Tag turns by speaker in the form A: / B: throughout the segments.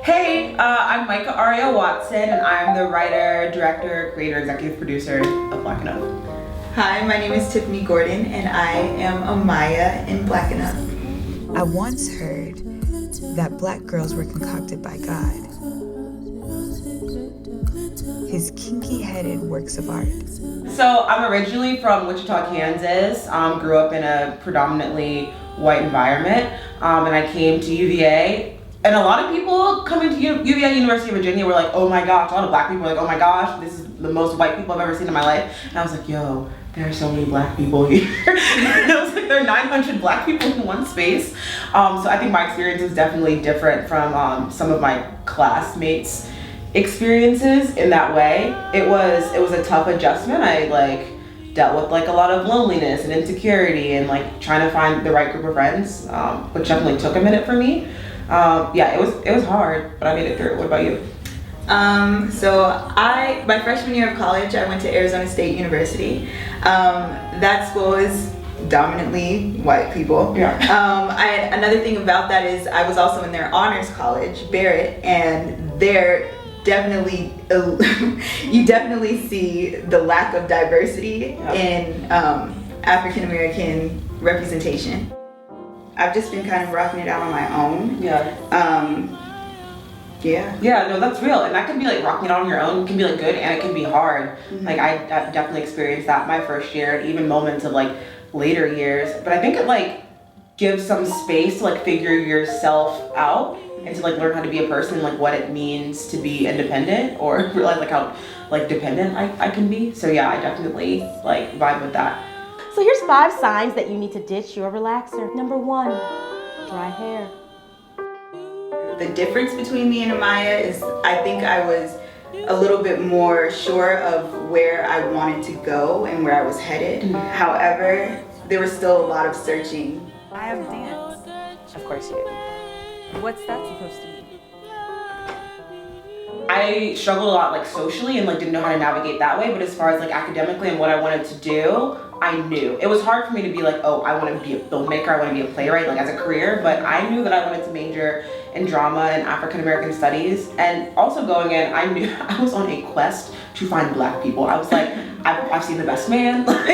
A: Hey, I'm Micah Ariel Watson, and I'm the writer, director, creator, executive producer of Black Enough.
B: Hi, my name is Tiffany Gordon, and I am Amaya in Black Enough.
C: I once heard that black girls were concocted by God. His kinky-headed works of art.
A: So I'm originally from Wichita, Kansas. Grew up in a predominantly white environment, and I came to UVA. And a lot of people coming to UVA, University of Virginia, were like, oh my gosh, a lot of black people were like, oh my gosh, this is the most white people I've ever seen in my life. And I was like, yo, there are so many black people here. And I was like, there are 900 black people in one space. So I think my experience is definitely different from some of my classmates' experiences in that way. It was a tough adjustment. I dealt with a lot of loneliness and insecurity and trying to find the right group of friends, which definitely took a minute for me. It was hard, but I made it through. What about you?
B: My freshman year of college, I went to Arizona State University. That school is dominantly white people.
A: Yeah.
B: Another thing about that is I was also in their honors college, Barrett, and there definitely you definitely see the lack of diversity in African American representation. I've just been kind of rocking it out on my own.
A: Yeah. Yeah, no, that's real. And that can be rocking it out on your own. It can be good and it can be hard. Mm-hmm. I definitely experienced that my first year and even moments of later years. But I think it gives some space to figure yourself out and to learn how to be a person and what it means to be independent or realize how dependent I can be. So yeah, I definitely vibe with that.
D: So here's 5 signs that you need to ditch your relaxer. Number 1, dry hair.
B: The difference between me and Amaya is I think I was a little bit more sure of where I wanted to go and where I was headed. Mm-hmm. However, there was still a lot of searching.
E: I have dance.
A: Of course you do.
E: What's that supposed to mean?
A: I struggled a lot socially and didn't know how to navigate that way, but as far as academically and what I wanted to do, I knew. It was hard for me to be oh, I want to be a filmmaker, I want to be a playwright as a career, but I knew that I wanted to major in drama and African American studies. And also going in, I knew I was on a quest to find black people. I was I've seen The Best Man. I'm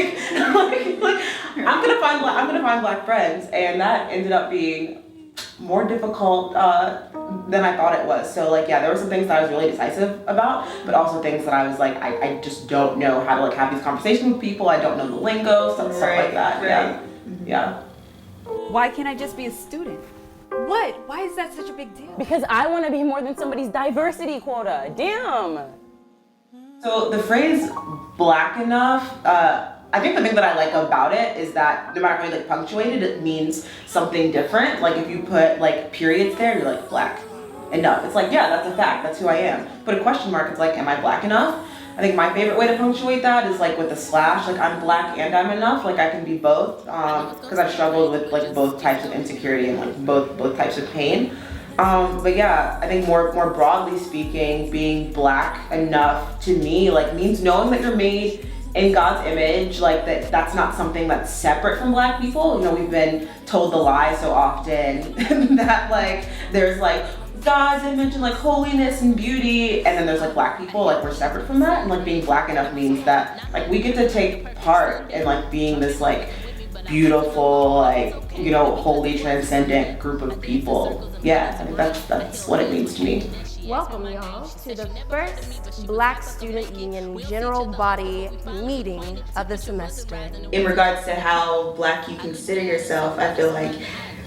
A: gonna find black friends, and that ended up being more difficult than I thought it was. So there were some things that I was really decisive about, but also things that I was I just don't know how to have these conversations with people. I don't know the lingo, stuff like that.
B: Right.
A: Yeah. Mm-hmm. Yeah.
E: Why can't I just be a student? What? Why is that such a big deal?
D: Because I want to be more than somebody's diversity quota. Damn.
A: So the phrase black enough, I think the thing that I like about it is that no matter how you punctuate it, it means something different. If you put periods there, you're black enough. It's yeah, that's a fact, that's who I am. Put a question mark, it's am I black enough? I think my favorite way to punctuate that is with a slash, I'm black and I'm enough. I can be both, because I've struggled with both types of insecurity and both types of pain. But yeah, I think more broadly speaking, being black enough to me means knowing that you're made in God's image, that's not something that's separate from black people. We've been told the lie so often that there's God's image and holiness and beauty, and then there's black people, we're separate from that. And being black enough means that we get to take part in being this beautiful, holy, transcendent group of people. Yeah, I think that's what it means to me.
F: Welcome, y'all, to the first Black Student Union General Body meeting of the semester.
B: In regards to how black you consider yourself, I feel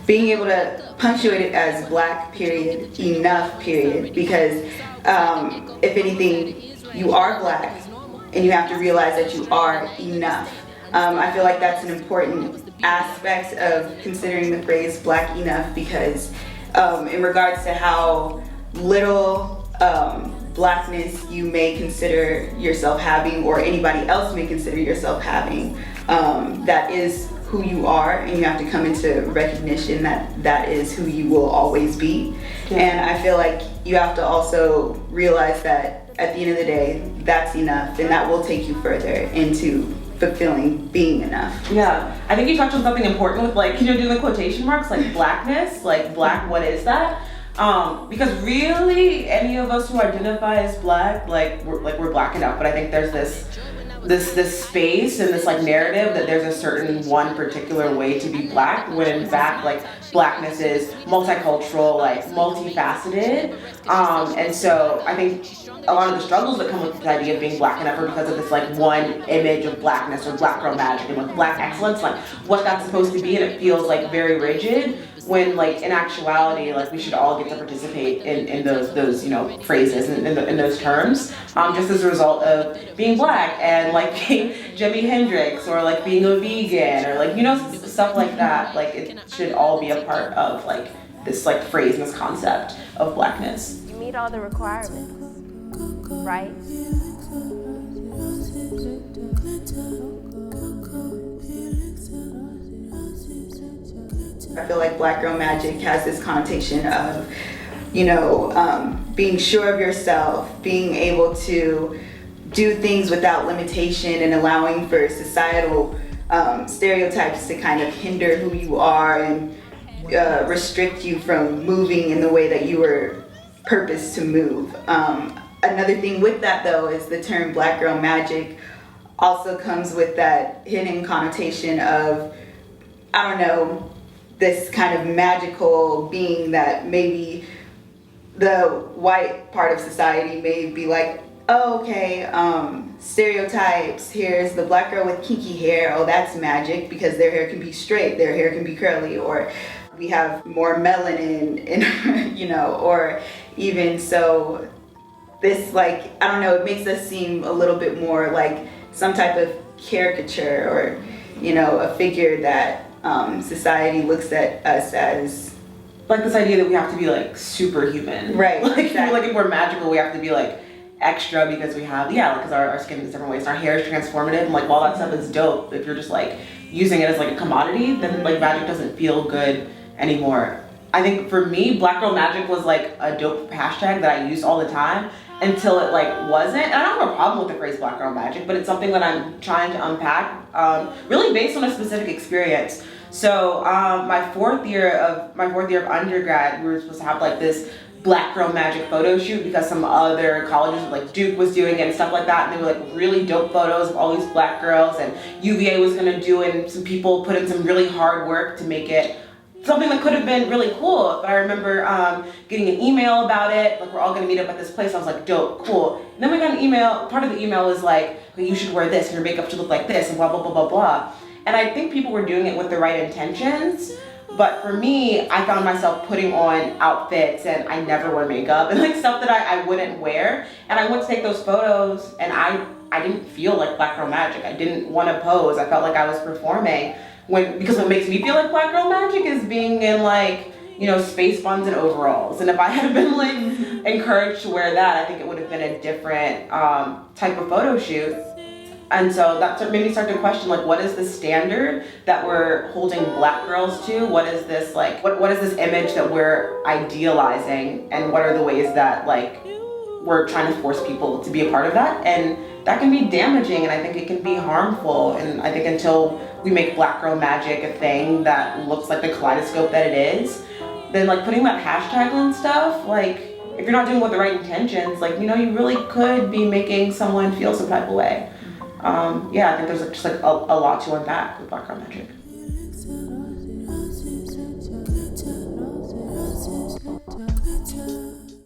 B: being able to punctuate it as black period, enough period, because if anything, you are black and you have to realize that you are enough. I feel that's an important aspect of considering the phrase black enough, because in regards to how little blackness you may consider yourself having, or anybody else may consider yourself having, that is who you are, and you have to come into recognition that that is who you will always be. Yeah. And I feel you have to also realize that at the end of the day, that's enough, and that will take you further into fulfilling being enough.
A: Yeah, I think you touched on something important with doing the quotation marks, blackness, black, what is that? Because really, any of us who identify as black, we're black enough. But I think there's this space and this like narrative that there's a certain one particular way to be black, when in fact like blackness is multicultural, like multifaceted. And so I think a lot of the struggles that come with this idea of being black enough are because of this like one image of blackness or black girl magic and like black excellence, like what that's supposed to be, and it feels like very rigid, when like in actuality like we should all get to participate in those you know phrases and in those terms, just as a result of being black and like being Jimi Hendrix or like being a vegan or like, you know, stuff like that. Like it should all be a part of like this like phrase and this concept of blackness.
F: You meet all the requirements, right?
B: I feel like Black Girl Magic has this connotation of, you know, being sure of yourself, being able to do things without limitation and allowing for societal stereotypes to kind of hinder who you are and restrict you from moving in the way that you were purposed to move. Another thing with that though is the term Black Girl Magic also comes with that hidden connotation of, I don't know, this kind of magical being that maybe the white part of society may be like, oh, okay, stereotypes, here's the black girl with kinky hair, oh that's magic because their hair can be straight, their hair can be curly, or we have more melanin in, you know, or even so this like, I don't know, it makes us seem a little bit more like some type of caricature or, you know, a figure that society looks at us as
A: like this idea that we have to be like superhuman,
B: right?
A: Like,
B: exactly.
A: like if we're magical, we have to be like extra because we have, yeah, because our skin is different ways and our hair is transformative. And like while that stuff is dope, if you're just like using it as like a commodity, then like magic doesn't feel good anymore. I think for me, Black Girl Magic was like a dope hashtag that I used all the time until it like wasn't. And I don't have a problem with the phrase Black Girl Magic, but it's something that I'm trying to unpack, really based on a specific experience. So my fourth year of undergrad, we were supposed to have like this Black Girl Magic photo shoot because some other colleges like Duke was doing it and stuff like that, and they were like really dope photos of all these black girls, and UVA was gonna do it, and some people put in some really hard work to make it something that could have been really cool. But I remember getting an email about it, like we're all gonna meet up at this place. I was like, dope, cool. And then we got an email, part of the email was like, well, you should wear this and your makeup should look like this and blah, blah, blah, blah, blah. And I think people were doing it with the right intentions, but for me, I found myself putting on outfits and I never wear makeup and like stuff that I wouldn't wear. And I went to take those photos and I didn't feel like Black Girl Magic. I didn't want to pose. I felt like I was performing. Because what makes me feel like Black Girl Magic is being in like, you know, space buns and overalls. And if I had been like encouraged to wear that, I think it would have been a different type of photo shoot. And so that made me start to question, like, what is the standard that we're holding black girls to? What is this like, what is this image that we're idealizing? And what are the ways that like we're trying to force people to be a part of that? And that can be damaging, and I think it can be harmful. And I think until we make Black Girl Magic a thing that looks like the kaleidoscope that it is, then like putting that hashtag on stuff, like if you're not doing it with the right intentions, like, you know, you really could be making someone feel some type of way. Yeah, I think there's just like a lot to unpack with Black Girl Magic.